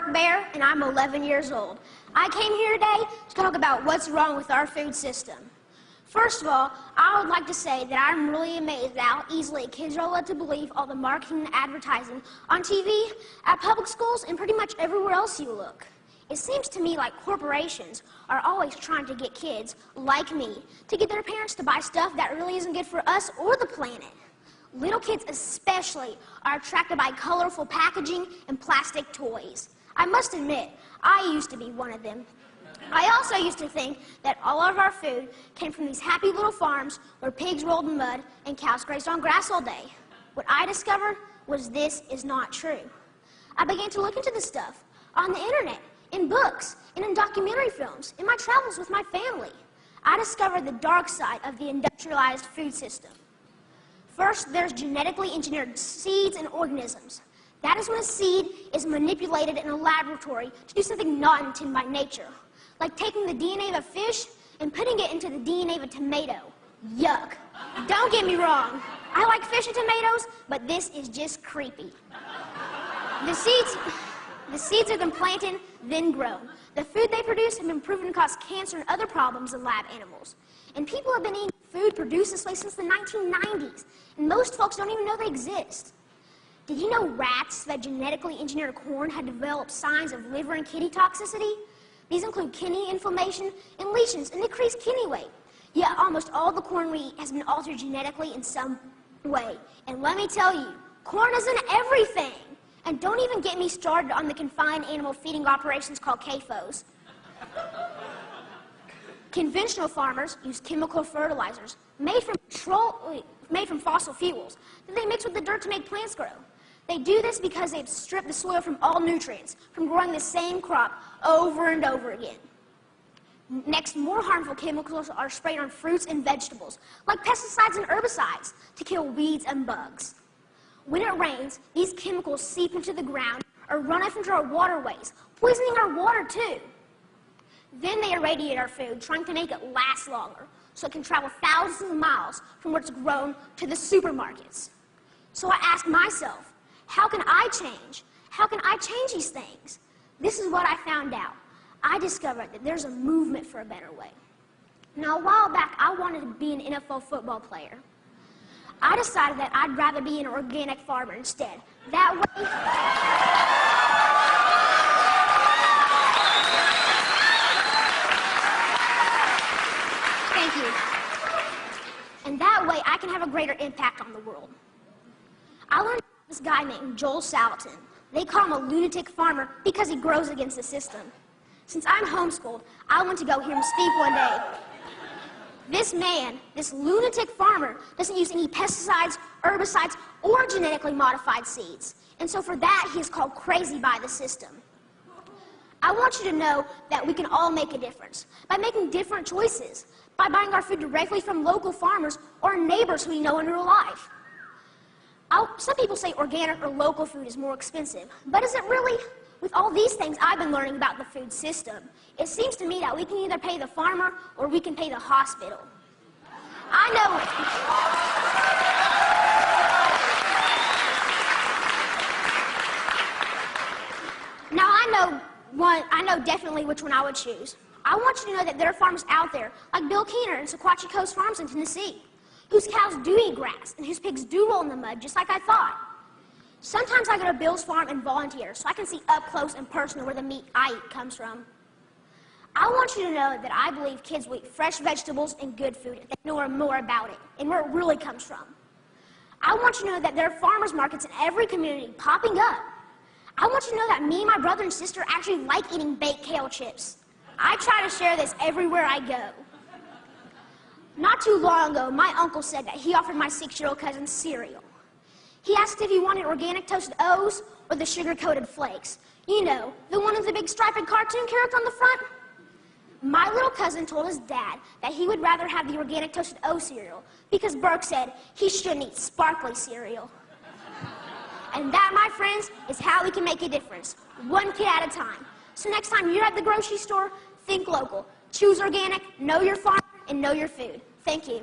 Burke Bear, and I'm 11 years old. I came here today to talk about what's wrong with our food system. First of all, I would like to say that I'm really amazed at how easily kids are led to believe all the marketing and advertising on TV, at public schools, and pretty much everywhere else you look. It seems to me like corporations are always trying to get kids, like me, to get their parents to buy stuff that really isn't good for us or the planet. Little kids especially are attracted by colorful packaging and plastic toys. I must admit, I used to be one of them. I also used to think that all of our food came from these happy little farms where pigs rolled in mud and cows grazed on grass all day. What I discovered was this is not true. I began to look into this stuff on the internet, in books, and in documentary films, in my travels with my family. I discovered the dark side of the industrialized food system. First, there's genetically engineered seeds and organisms. That is when a seed is manipulated in a laboratory to do something not intended by nature, like taking the DNA of a fish and putting it into the DNA of a tomato. Yuck. Don't get me wrong. I like fish and tomatoes, but this is just creepy. The seeds are then planted, then grown. The food they produce have been proven to cause cancer and other problems in lab animals. And people have been eating food produced this way since the 1990s, and most folks don't even know they exist. Did you know rats that genetically engineered corn had developed signs of liver and kidney toxicity? These include kidney inflammation and lesions and decreased kidney weight. Yet almost all the corn we eat has been altered genetically in some way. And let me tell you, corn isn't everything. And don't even get me started on the confined animal feeding operations called CAFOs. Conventional farmers use chemical fertilizers made from fossil fuels that they mix with the dirt to make plants grow. They do this because they've stripped the soil from all nutrients from growing the same crop over and over again. Next, more harmful chemicals are sprayed on fruits and vegetables, like pesticides and herbicides, to kill weeds and bugs. When it rains, these chemicals seep into the ground or run off into our waterways, poisoning our water too. Then they irradiate our food, trying to make it last longer, so it can travel thousands of miles from where it's grown to the supermarkets. So I asked myself, how can I change? How can I change these things? This is what I found out. I discovered that there's a movement for a better way. Now, a while back, I wanted to be an NFL football player. I decided that I'd rather be an organic farmer instead. That way... Thank you. And that way, I can have a greater impact on the world. I learned about this guy named Joel Salatin. They call him a lunatic farmer because he grows against the system. Since I'm homeschooled, I went to go hear him speak one day. This man, this lunatic farmer, doesn't use any pesticides, herbicides, or genetically modified seeds. And so for that, he is called crazy by the system. I want you to know that we can all make a difference by making different choices, by buying our food directly from local farmers or neighbors who we know in real life. Some people say organic or local food is more expensive, but is it really? With all these things I've been learning about the food system, it seems to me that we can either pay the farmer or we can pay the hospital. I know definitely which one I would choose. I want you to know that there are farmers out there, like Bill Keener and Sequatchie Coast Farms in Tennessee, whose cows do eat grass and whose pigs do roll in the mud, just like I thought. Sometimes I go to Bill's farm and volunteer so I can see up close and personal where the meat I eat comes from. I want you to know that I believe kids will eat fresh vegetables and good food if they know more about it and where it really comes from. I want you to know that there are farmers markets in every community popping up. I want you to know that me and my brother and sister actually like eating baked kale chips. I try to share this everywhere I go. Not too long ago, my uncle said that he offered my 6-year-old cousin cereal. He asked if he wanted organic toasted O's or the sugar-coated flakes. You know, the one with the big striped cartoon character on the front. My little cousin told his dad that he would rather have the organic toasted O cereal because Burke said he shouldn't eat sparkly cereal. And that, my friends, is how we can make a difference, one kid at a time. So next time you're at the grocery store, think local. Choose organic, know your farm, and know your food. Thank you.